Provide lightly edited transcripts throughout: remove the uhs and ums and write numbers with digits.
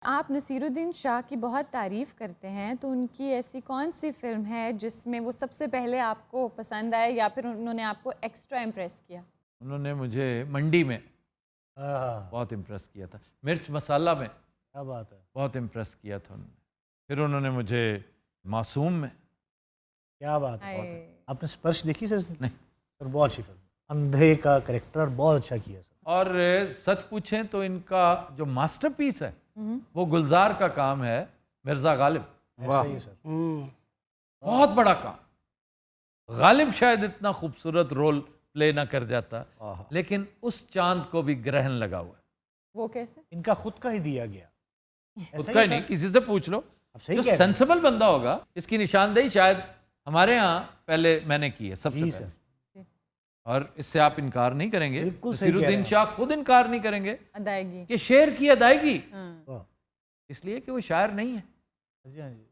آپ نصیر الدین شاہ کی بہت تعریف کرتے ہیں، تو ان کی ایسی کون سی فلم ہے جس میں وہ سب سے پہلے آپ کو پسند آئے یا پھر انہوں نے آپ کو ایکسٹرا امپریس کیا؟ انہوں نے مجھے منڈی میں بہت امپریس کیا تھا، مرچ مسالہ میں کیا بات ہے، بہت امپریس کیا تھا انہوں نے، پھر انہوں نے مجھے معصوم میں کیا بات ہے. آئے آپ نے اسپرش دیکھی سر؟ نہیں. سر بہت اچھی فلم، اندھے کا کریکٹر بہت اچھا کیا سر. اور سچ پوچھیں تو ان کا جو ماسٹر پیس ہے وہ گلزار کا کام ہے، مرزا غالب. ایسا ہی ہے سر. بہت بڑا کام. غالب شاید اتنا خوبصورت رول پلے نہ کر جاتا، لیکن اس چاند کو بھی گرہن لگا ہوا ہے. وہ کیسے؟ ان کا خود کا ہی دیا گیا. خود کا ہی نہیں، کسی سے پوچھ لو. اب صحیح جو کہہ رہے ہیں. سینسیبل بندہ ہوگا، اس کی نشاندہی شاید ہمارے ہاں پہلے میں نے کی ہے سب سے جی پہلے. سر. اور اس سے آپ انکار نہیں کریں گے، بالکل نصیر صحیح کہہ رہے الدین ہیں. شاہ خود انکار نہیں کریں گے ادائیگی. کہ شعر کی ادائیگی، ہاں. اس لیے کہ وہ شاعر نہیں ہے. جی ہاں جی.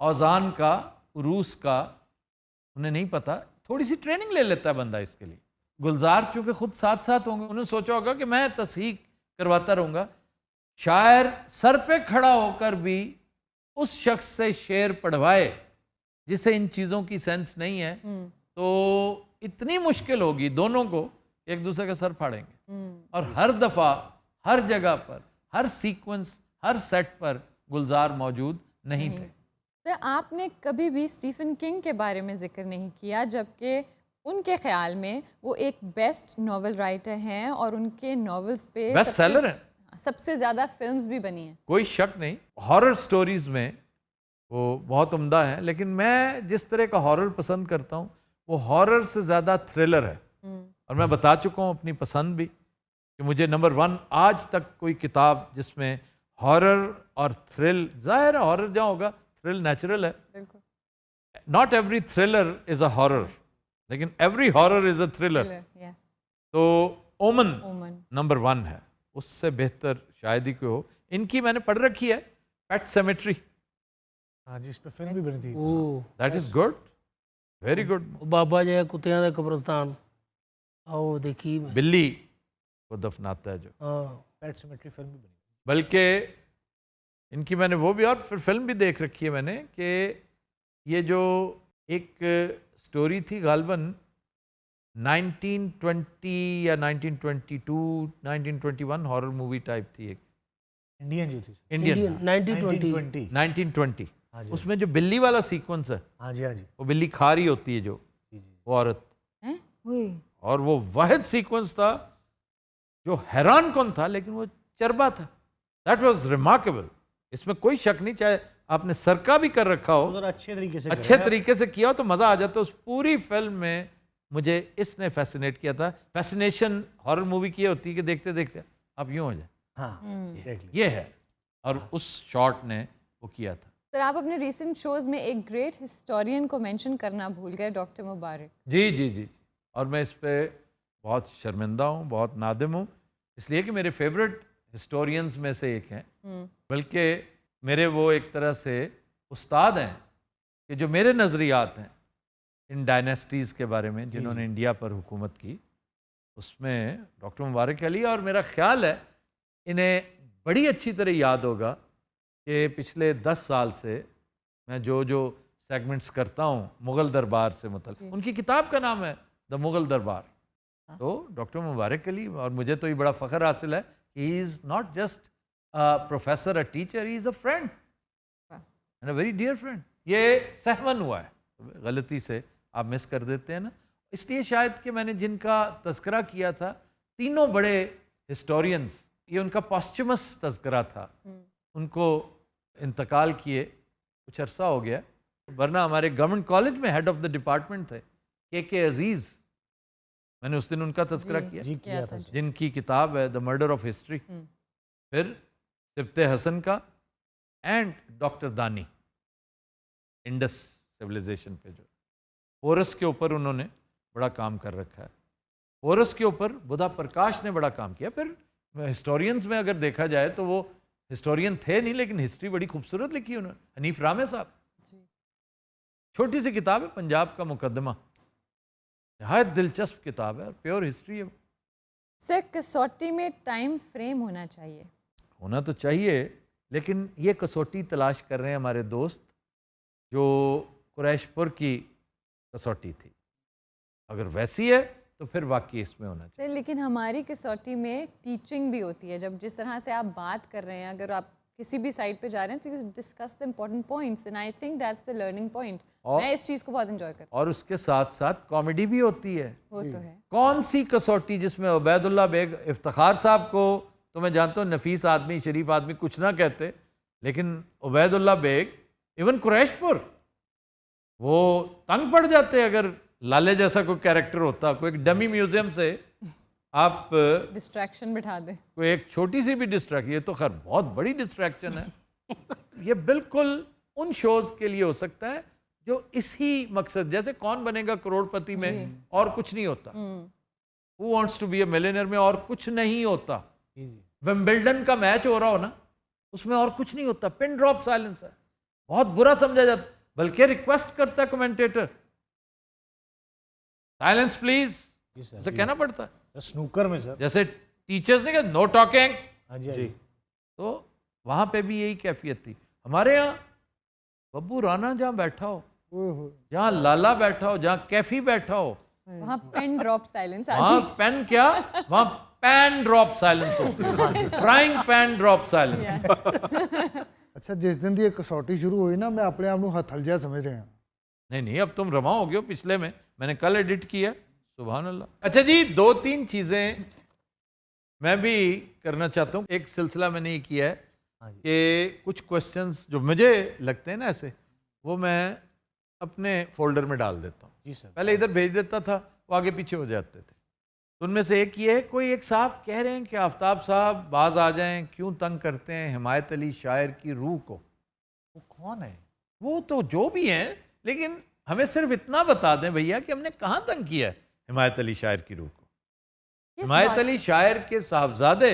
اوزان کا، عروس کا انہیں نہیں پتا، تھوڑی سی ٹریننگ لے لیتا ہے بندہ اس کے لیے. گلزار چونکہ خود ساتھ ساتھ ہوں گے، انہوں نے سوچا ہوگا کہ میں تصحیح کرواتا رہوں گا. شاعر سر پہ کھڑا ہو کر بھی اس شخص سے شعر پڑھوائے جسے ان چیزوں کی سینس نہیں ہے، تو اتنی مشکل ہوگی دونوں کو، ایک دوسرے کا سر پھاڑیں گے. اور ہر دفعہ، ہر جگہ پر، ہر سیکوینس، ہر سیٹ پر گلزار موجود نہیں تھے. تو آپ نے کبھی بھی اسٹیفن کنگ کے بارے میں ذکر نہیں کیا، جبکہ ان کے خیال میں وہ ایک بیسٹ ناول رائٹر ہیں اور ان کے ناولز پہ بیسٹ سیلر ہیں، سب سے زیادہ فلمز بھی بنی ہیں. کوئی شک نہیں. ہارر سٹوریز میں وہ بہت عمدہ ہیں، لیکن میں جس طرح کا ہارر پسند کرتا ہوں وہ ہارر سے زیادہ تھرلر ہے. اور میں بتا چکا ہوں اپنی پسند بھی کہ مجھے نمبر 1 آج تک کوئی کتاب جس میں ہارر اور تھرل، ظاہر ہے ہارر جہاں ہوگا تھرل نیچرل ہے. بالکل. Not every thriller is a horror, لیکن ایوری ہارر از اے تھرلر. یس. تو اومن اومن. نمبر 1 ہے، اس سے بہتر شاید ہی کوئی ہو. ان کی میں نے پڑھ رکھی ہے پیٹ سیمیٹری. ہاں جی، اس پہ فلم بھی بنی تھی. That is good, very good. بابا جی کتیاں دا قبرستان آؤ دیکھی میں. بلی کو دفناتا ہے جو. پیٹ سیمیٹری فلم بھی بنی. بلکہ ان کی میں نے وہ بھی اور پھر فلم بھی دیکھ رکھی ہے میں نے، کہ یہ جو ایک سٹوری تھی غالباً 1920 یا 1922 1921 ہارر مووی ٹائپ تھی ایک انڈین جو تھی. انڈین 1920. 1920. ہاں جی. اس میں جو بلی والا سیکوینس ہے، ہاں جی. ہاں جی. وہ بلی کھا رہی ہوتی ہے جو جی جی. وہ عورت، وہی. اور وہ واحد سیکوینس تھا جو حیران کن تھا، لیکن وہ چربا تھا. That was remarkable. اس میں کوئی شک نہیں، چاہے آپ نے سرکہ بھی کر رکھا ہو، ذرا اچھے طریقے سے اچھے طریقے سے کیا ہو تو مزہ آ جاتا. اس پوری فلم میں مجھے اس نے فیسینیٹ کیا تھا. فیسینیشن ہارر مووی کی ہوتی ہے کہ دیکھتے دیکھتے آپ یوں ہو جائیں. ہاں یہ ہے، اور اس شارٹ نے وہ کیا تھا. سر آپ اپنے ریسنٹ شوز میں ایک گریٹ ہسٹورین کو مینشن کرنا بھول گئے، ڈاکٹر مبارک. جی جی جی. اور میں اس پہ بہت شرمندہ ہوں، بہت نادم ہوں، اس لیے کہ میرے فیوریٹ ہسٹورینز میں سے ایک ہیں، بلکہ میرے وہ ایک طرح سے استاد ہیں کہ جو میرے نظریات ہیں ان ڈائنیسٹیز کے بارے میں جنہوں نے انڈیا پر حکومت کی، اس میں ڈاکٹر مبارک علی. اور میرا خیال ہے انہیں بڑی اچھی طرح یاد ہوگا کہ پچھلے 10 سال سے میں جو سیگمنٹس کرتا ہوں مغل دربار سے متعلق، ان کی کتاب کا نام ہے دا مغل دربار. تو ڈاکٹر مبارک علی، اور مجھے تو یہ بڑا فخر حاصل ہے کہ he is not just professor, a teacher, he is a friend and a very dear friend. یہ سہون ہوا ہے، غلطی سے آپ مس کر دیتے ہیں نا. اس لیے شاید کہ میں نے جن کا تذکرہ کیا تھا، تینوں بڑے ہسٹورینز، یہ ان کا پاسچمس تذکرہ تھا. ان کو انتقال کیے کچھ عرصہ ہو گیا، ورنہ ہمارے گورنمنٹ کالج میں ہیڈ آف دا ڈپارٹمنٹ تھے کے عزیز. میں نے اس دن ان کا تذکرہ کیا، جی کیا تھا. جن کی کتاب ہے دا مرڈر آف ہسٹری. پھر سبط حسن کا، اینڈ ڈاکٹر دانی انڈس سویلائزیشن پہ جو پورس کے اوپر انہوں نے بڑا کام کر رکھا ہے. پورس کے اوپر بدھا پرکاش نے بڑا کام کیا. پھر ہسٹورینز میں اگر دیکھا جائے تو وہ ہسٹورین تھے نہیں، لیکن ہسٹری بڑی خوبصورت لکھی انہوں نے. حنیف رامے صاحب، چھوٹی سی کتاب ہے پنجاب کا مقدمہ، نہایت دلچسپ کتاب ہے، پیور ہسٹری ہے. سر کسوٹی میں ٹائم فریم ہونا چاہیے. ہونا تو چاہیے، لیکن یہ کسوٹی تلاش کر رہے ہیں ہمارے دوست جو قریش پور کی کسوٹی تھی. اگر ویسی ہے تو پھر واقعی اس میں ہونا چاہیے. لیکن ہماری کسوٹی میں ٹیچنگ بھی ہوتی ہے. جب جس طرح سے آپ بات کر رہے ہیں, اگر آپ کسی بھی سائٹ پہ جا رہے ہیں تو you discuss the important points, and I think that's the learning point. میں اس چیز کو بہت انجوائے کرتی ہوں. اور اس کے ساتھ ساتھ کامیڈی بھی ہوتی ہے. وہ تو ہے. کون سی کسوٹی جس میں عبید اللہ بیگ, افتخار صاحب کو تو میں جانتا ہوں نفیس آدمی, شریف آدمی, کچھ نہ کہتے, لیکن عبید اللہ بیگ, ایون قریش پور, وہ تنگ پڑ جاتے اگر لالے جیسا کوئی کیریکٹر ہوتا. کوئی ایک ڈمی میوزیم سے آپ ڈسٹریکشن بٹھا دیں, کوئی ایک چھوٹی سی بھی ڈسٹریکشن, یہ تو خیر بہت بڑی ڈسٹریکشن ہے. یہ بالکل ان شوز کے لیے ہو سکتا ہے جو اسی مقصد, جیسے کون بنے گا کروڑ پتی میں اور کچھ نہیں ہوتا, Who wants to be a millionaire میں اور کچھ نہیں ہوتا. ومبلڈن کا میچ ہو رہا ہو نا, اس میں اور کچھ نہیں ہوتا, پن ڈراپ سائلنس ہے, بہت برا سمجھا جاتا, بلکہ ریکویسٹ کرتا ہے کمنٹیٹر, سائلنس پلیز, اسے کہنا پڑتا ہے. سنوکر میں سر جیسے ٹیچرز نے کہا نو ٹاکنگ, ہاں جی, تو وہاں پہ بھی یہی کیفیت تھی. ہمارے یہاں ببو رانا جہاں بیٹھا ہو, جہاں لالا بیٹھا ہو, جہاں کیفی بیٹھا ہو, وہاں پین ڈراپ سائلنس وہاں پین کیا, وہاں پین ڈراپ سائلنس ہوتی ہے, فرائنگ پین ڈراپ سائلنس. اچھا جس دن یہ کسوٹی شروع ہوئی نا, میں اپنے آپ کو ہتھل جہا سمجھ رہا ہوں. نہیں اب تم رواں ہو گئے ہو پچھلے میں نے کل ایڈٹ کیا, سبحان اللہ. اچھا جی, 2-3 چیزیں میں بھی کرنا چاہتا ہوں. ایک سلسلہ میں نے یہ کیا ہے کہ کچھ کوشچنس جو مجھے لگتے ہیں نا ایسے, وہ میں اپنے فولڈر میں ڈال دیتا ہوں. جی سر. پہلے ادھر بھیج دیتا تھا, وہ آگے پیچھے ہو جاتے تھے. تو ان میں سے ایک یہ ہے, کوئی ایک صاحب کہہ رہے ہیں کہ آفتاب صاحب باز آ جائیں, کیوں تنگ کرتے ہیں حمایت علی شاعر کی روح کو. وہ کون ہے؟ وہ تو جو بھی ہیں, لیکن ہمیں صرف اتنا بتا دیں بھیا کہ ہم نے کہاں تنگ کیا ہے حمایت علی شاعر کی روح کو. حمایت علی شاعر کے صاحبزادے,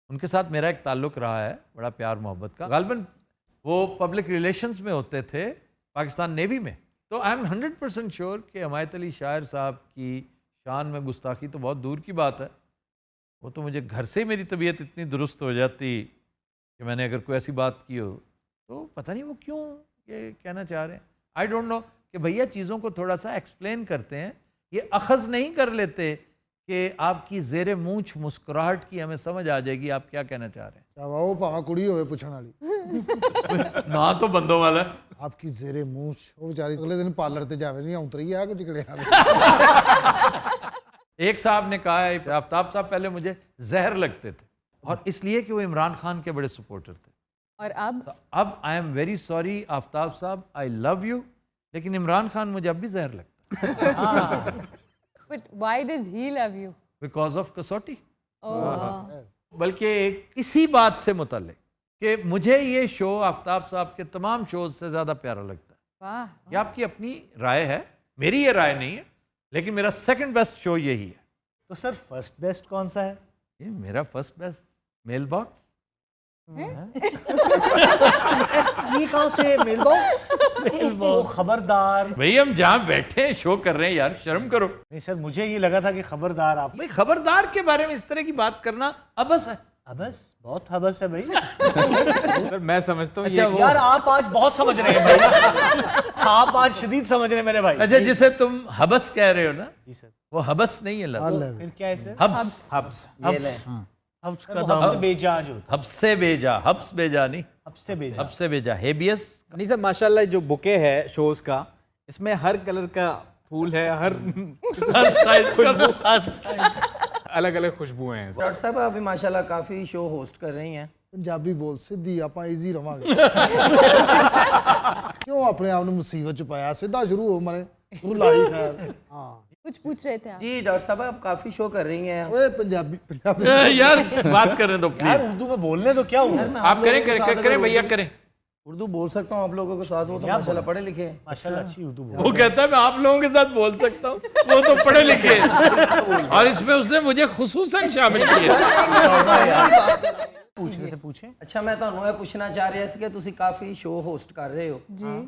ان کے ساتھ میرا ایک تعلق رہا ہے بڑا پیار محبت کا. غالباً وہ پبلک ریلیشنز میں ہوتے تھے پاکستان نیوی میں. تو آئی ایم 100% شیور کہ حمایت علی شاعر صاحب کی شان میں گستاخی تو بہت دور کی بات ہے. وہ تو مجھے گھر سے میری طبیعت اتنی درست ہو جاتی کہ میں نے اگر کوئی ایسی بات کی ہو تو پتہ نہیں وہ کیوں یہ کہنا چاہ رہے ہیں. آئی ڈونٹ نو کہ بھیا چیزوں کو تھوڑا سا ایکسپلین کرتے ہیں. یہ اخذ نہیں کر لیتے کہ آپ کی زیر مونچھ مسکراہٹ کی ہمیں سمجھ آ جائے گی آپ کیا کہنا چاہ رہے ہیں. وہ پاوا کڑی ہوئے پوچھنے والی, نہ تو بندوں والا. آپ کی زیر مونچھ, وہ بیچاری اگلے دن پارلر تے جاوے نہیں اتری ہے کہ جکڑے. ایک صاحب نے کہا ہے آفتاب صاحب پہلے مجھے زہر لگتے تھے, اور اس لیے کہ وہ عمران خان کے بڑے سپورٹر تھے. اور اب آئی ایم ویری سوری آفتاب صاحب, آئی لو یو, لیکن عمران خان مجھے اب بھی زہر لگتا ہے. But why does he love you? Because of Kasauti. Oh. بلکہ اسی بات سے متعلق کہ مجھے یہ شو آفتاب صاحب کے تمام شوز سے زیادہ پیارا لگتا ہے. واہ. یہ آپ کی اپنی رائے ہے, میری یہ رائے نہیں ہے, لیکن میرا سیکنڈ بیسٹ شو یہی ہے. تو سر فرسٹ بیسٹ کون سا ہے؟ یہ میرا فرسٹ بیسٹ میل باکس. یہ کہاں سے میل باکس؟ خبردار. بھئی ہم جہاں بیٹھے ہیں شو کر رہے ہیں یار, شرم کرو. نہیں سر, مجھے یہ لگا تھا کہ خبردار آپ. بھئی خبردار کے بارے میں اس طرح کی بات کرنا ابس ہے. ابس بہت حبس ہے بھائی. میں سمجھتا ہوں یار آپ آج بہت سمجھ رہے ہیں بھائی, آپ آج شدید سمجھ رہے ہیں میرے بھائی. اچھا جسے تم حبس کہہ رہے ہو نا, جی سر, وہ حبس نہیں ہے لفظ, پھر کیا ہے سر؟ حبس. حبس حبس کا حبس سے بے جا جو ہوتا ہے. حبس سے بھیجا, حبس بھیجا نہیں, حبس سے بے جا. حبس سے بھیجا, ہیبیس. نہیں سر, ماشاءاللہ جو بکے ہے شوز کا, اس میں ہر کلر کا پھول ہے, ہر الگ الگ خوشبوئیں ہیں. ڈاکٹر صاحب ابھی ماشاءاللہ کافی شو ہوسٹ کر رہی ہیں. پنجابی بول سدھی آپ ایزی رواں گے. کیوں اپنے آپ نے مصیبت چ پایا, سیدھا شروع ہو مرے لائی خیر. ہاں کچھ پوچھ رہے تھے آپ. جی ڈاکٹر صاحب آپ کافی شو کر رہی ہیں. اوے پنجابی یار بات کریں تو یار پلیز, اردو میں بولنے تو کیا ہوا. آپ کریں بھیا کریں. اردو بول سکتا ہوں آپ لوگوں کے ساتھ, وہ تو ماشاءاللہ پڑھے لکھے ہیں. ماشاءاللہ اچھی اردو بول. وہ کہتا ہے میں آپ لوگوں کے ساتھ بول سکتا ہوں, وہ تو پڑھے لکھے ہیں, اور اس میں اس نے مجھے خصوصاً شامل کیا. پوچھ رہے تھے, پوچھیں. اچھا میں ਤੁਹਾਨੂੰ ਇਹ ਪੁੱਛਣਾ ਚਾਹ ਰਿਹਾ ਸੀ ਕਿ ਤੁਸੀਂ ਕਾਫੀ ਸ਼ੋ ਹੋਸਟ ਕਰ ਰਹੇ ਹੋ,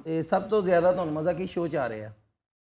ਤੇ ਸਭ ਤੋਂ ਜ਼ਿਆਦਾ ਤੁਹਾਨੂੰ ਮਜ਼ਾ ਕੀ ਸ਼ੋ ਚ ਆ ਰਿਹਾ?